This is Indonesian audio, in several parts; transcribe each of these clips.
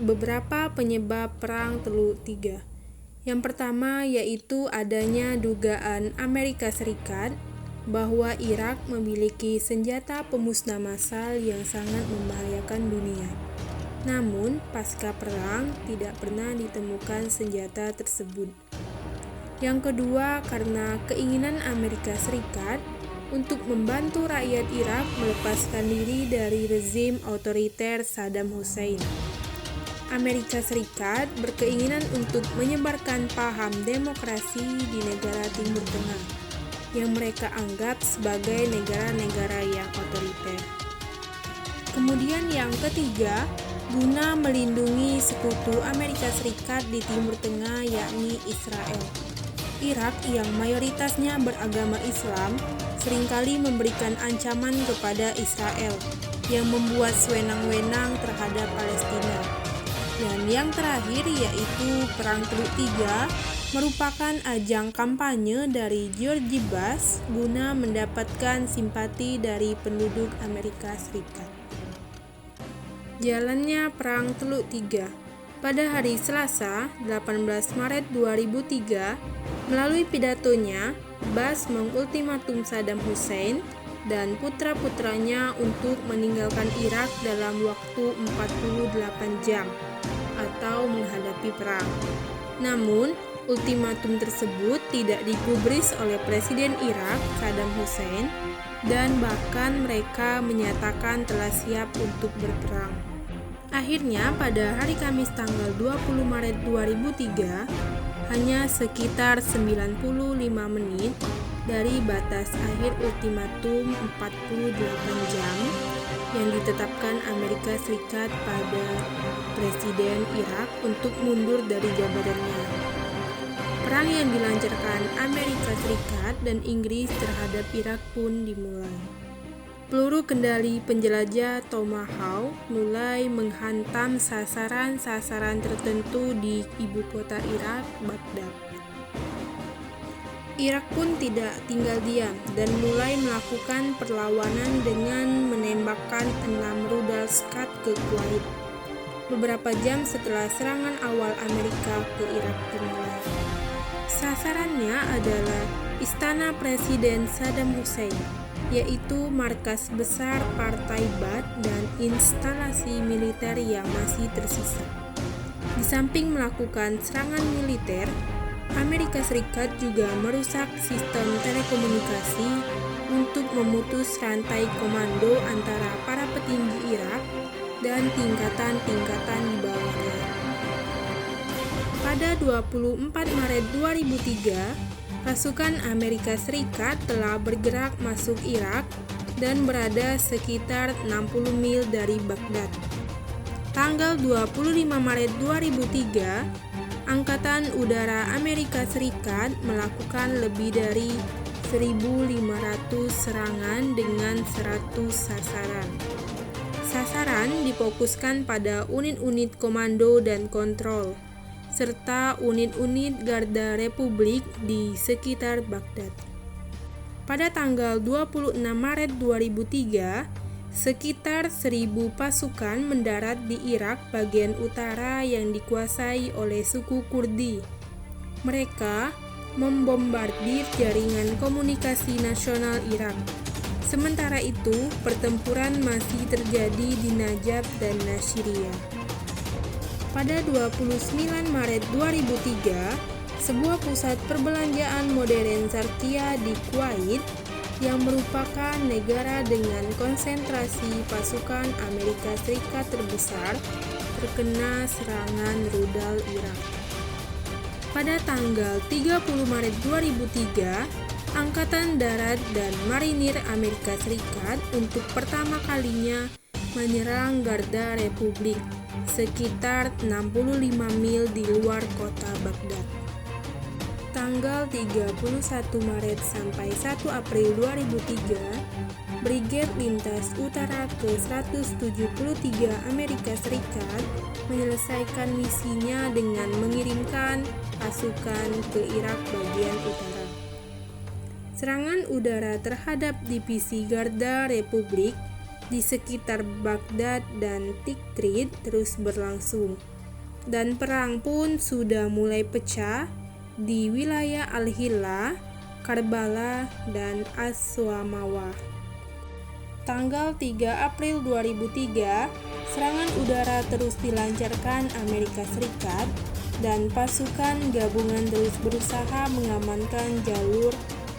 beberapa penyebab Perang Teluk Tiga. Yang pertama yaitu adanya dugaan Amerika Serikat bahwa Irak memiliki senjata pemusnah massal yang sangat membahayakan dunia. Namun, pasca perang tidak pernah ditemukan senjata tersebut. Yang kedua, karena keinginan Amerika Serikat untuk membantu rakyat Irak melepaskan diri dari rezim otoriter Saddam Hussein. Amerika Serikat berkeinginan untuk menyebarkan paham demokrasi di negara Timur Tengah yang mereka anggap sebagai negara-negara yang otoriter. Kemudian yang ketiga, guna melindungi sekutu Amerika Serikat di Timur Tengah yakni Israel. Irak yang mayoritasnya beragama Islam seringkali memberikan ancaman kepada Israel yang membuat sewenang-wenang terhadap Palestina. Dan yang terakhir yaitu Perang Teluk Tiga merupakan ajang kampanye dari George Bush guna mendapatkan simpati dari penduduk Amerika Serikat. Jalannya Perang Teluk Tiga. Pada hari Selasa, 18 Maret 2003, melalui pidatonya, Bush mengultimatum Saddam Hussein dan putra-putranya untuk meninggalkan Irak dalam waktu 48 jam atau menghadapi perang. Namun, ultimatum tersebut tidak digubris oleh Presiden Irak, Saddam Hussein, dan bahkan mereka menyatakan telah siap untuk berperang. Akhirnya, pada hari Kamis tanggal 20 Maret 2003, hanya sekitar 95 menit dari batas akhir ultimatum 48 jam yang ditetapkan Amerika Serikat pada Presiden Irak untuk mundur dari jabatannya. Perang yang dilancarkan Amerika Serikat dan Inggris terhadap Irak pun dimulai. Peluru kendali penjelajah Tomahawk mulai menghantam sasaran-sasaran tertentu di ibu kota Irak, Baghdad. Irak pun tidak tinggal diam dan mulai melakukan perlawanan dengan menembakkan 6 rudal Scud ke Kuwait beberapa jam setelah serangan awal Amerika ke Irak dimulai. Sasarannya adalah istana Presiden Saddam Hussein, yaitu markas besar Partai Ba'ath dan instalasi militer yang masih tersisa. Di samping melakukan serangan militer, Amerika Serikat juga merusak sistem telekomunikasi untuk memutus rantai komando antara para petinggi Irak dan tingkatan-tingkatan di bawahnya. Pada 24 Maret 2003, pasukan Amerika Serikat telah bergerak masuk Irak dan berada sekitar 60 mil dari Baghdad. Tanggal 25 Maret 2003, Angkatan Udara Amerika Serikat melakukan lebih dari 1.500 serangan dengan 100 sasaran. Sasaran difokuskan pada unit-unit komando dan kontrol, serta unit-unit Garda Republik di sekitar Baghdad. Pada tanggal 26 Maret 2003, sekitar 1.000 pasukan mendarat di Irak bagian utara yang dikuasai oleh suku Kurdi. Mereka membombardir jaringan komunikasi nasional Irak. Sementara itu, pertempuran masih terjadi di Najaf dan Nasiriyah. Pada 29 Maret 2003, sebuah pusat perbelanjaan modern Zarqiyah di Kuwait yang merupakan negara dengan konsentrasi pasukan Amerika Serikat terbesar terkena serangan rudal Irak. Pada tanggal 30 Maret 2003, Angkatan Darat dan Marinir Amerika Serikat untuk pertama kalinya menyerang Garda Republik sekitar 65 mil di luar kota Baghdad. Tanggal 31 Maret sampai 1 April 2003, Brigade Lintas Utara ke-173 Amerika Serikat menyelesaikan misinya dengan mengirimkan pasukan ke Irak bagian utara. Serangan udara terhadap divisi Garda Republik di sekitar Baghdad dan Tikrit terus berlangsung dan perang pun sudah mulai pecah di wilayah Al-Hilla, Karbala, dan Aswamawa. Tanggal 3 April 2003, serangan udara terus dilancarkan Amerika Serikat dan pasukan gabungan terus berusaha mengamankan jalur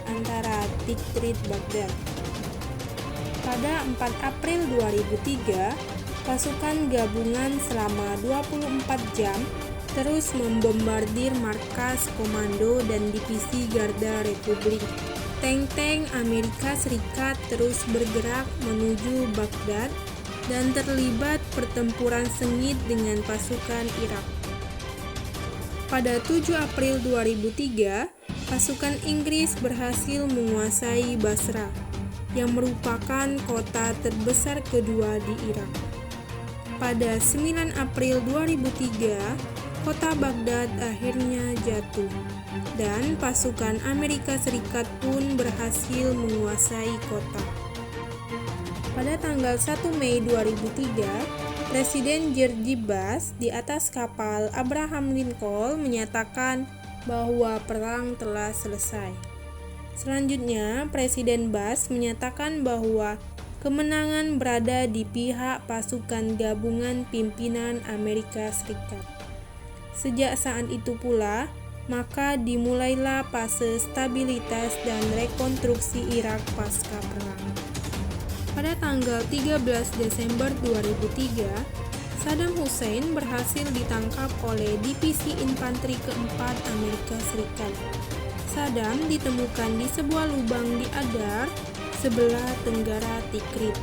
antara Tikrit Baghdad. Pada 4 April 2003, pasukan gabungan selama 24 jam terus membombardir markas komando dan divisi Garda Republik. Tank-tank Amerika Serikat terus bergerak menuju Baghdad dan terlibat pertempuran sengit dengan pasukan Irak. Pada 7 April 2003, pasukan Inggris berhasil menguasai Basra, yang merupakan kota terbesar kedua di Irak. Pada 9 April 2003, kota Baghdad akhirnya jatuh, dan pasukan Amerika Serikat pun berhasil menguasai kota. Pada tanggal 1 Mei 2003, Presiden George Bush di atas kapal Abraham Lincoln menyatakan bahwa perang telah selesai. Selanjutnya, Presiden Bush menyatakan bahwa kemenangan berada di pihak pasukan gabungan pimpinan Amerika Serikat. Sejak saat itu pula, maka dimulailah fase stabilitas dan rekonstruksi Irak pasca perang. Pada tanggal 13 Desember 2003, Saddam Hussein berhasil ditangkap oleh Divisi Infanteri keempat Amerika Serikat. Saddam ditemukan di sebuah lubang di Adar, sebelah tenggara Tikrit.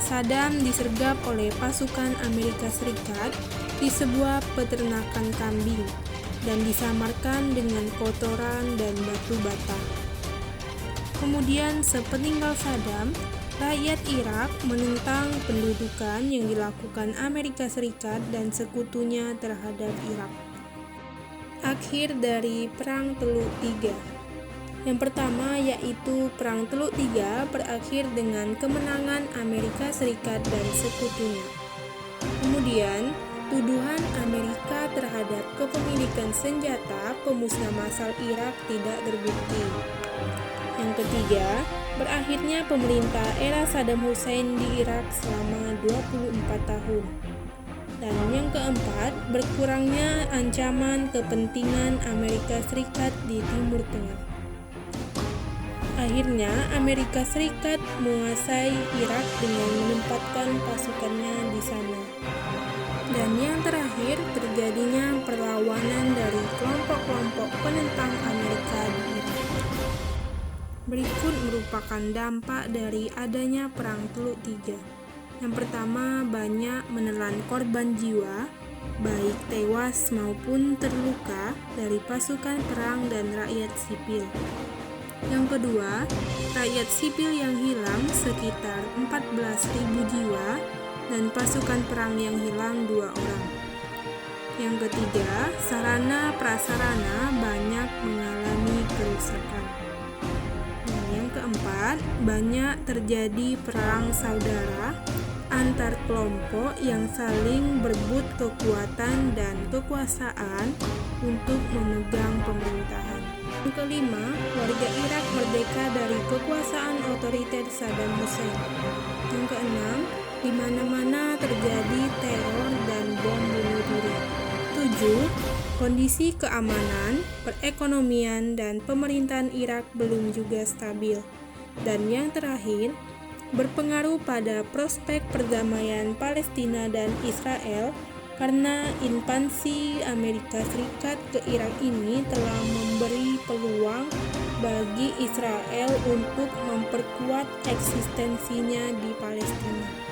Saddam disergap oleh pasukan Amerika Serikat di sebuah peternakan kambing dan disamarkan dengan kotoran dan batu bata. Kemudian sepeninggal Saddam, rakyat Irak menentang pendudukan yang dilakukan Amerika Serikat dan sekutunya terhadap Irak. Akhir dari Perang Teluk Tiga. Yang pertama yaitu Perang Teluk Tiga berakhir dengan kemenangan Amerika Serikat dan sekutunya. Kemudian, tuduhan Amerika terhadap kepemilikan senjata pemusnah massal Irak tidak terbukti. Yang ketiga, berakhirnya pemerintah era Saddam Hussein di Irak selama 24 tahun. Dan yang keempat, berkurangnya ancaman kepentingan Amerika Serikat di Timur Tengah. Akhirnya, Amerika Serikat menguasai Irak dengan menempatkan pasukannya di sana. Dan yang terakhir, terjadinya perlawanan dari kelompok-kelompok penentang Amerika di Irak. Berikut merupakan dampak dari adanya Perang Teluk Tiga. Yang pertama, banyak menelan korban jiwa, baik tewas maupun terluka dari pasukan perang dan rakyat sipil. Yang kedua, rakyat sipil yang hilang sekitar 14.000 jiwa dan pasukan perang yang hilang 2 orang. Yang ketiga, sarana prasarana banyak mengalami kerusakan. Dan yang keempat, banyak terjadi perang saudara antar kelompok yang saling berebut kekuatan dan kekuasaan untuk memegang pemerintahan. Yang kelima, warga Irak merdeka dari kekuasaan otoriter Saddam Hussein. Yang keenam, di mana-mana terjadi teror dan bom bunuh diri. 7. Kondisi keamanan, perekonomian, dan pemerintahan Irak belum juga stabil. Dan yang terakhir, berpengaruh pada prospek perdamaian Palestina dan Israel karena invasi Amerika Serikat ke Irak ini telah memberi peluang bagi Israel untuk memperkuat eksistensinya di Palestina.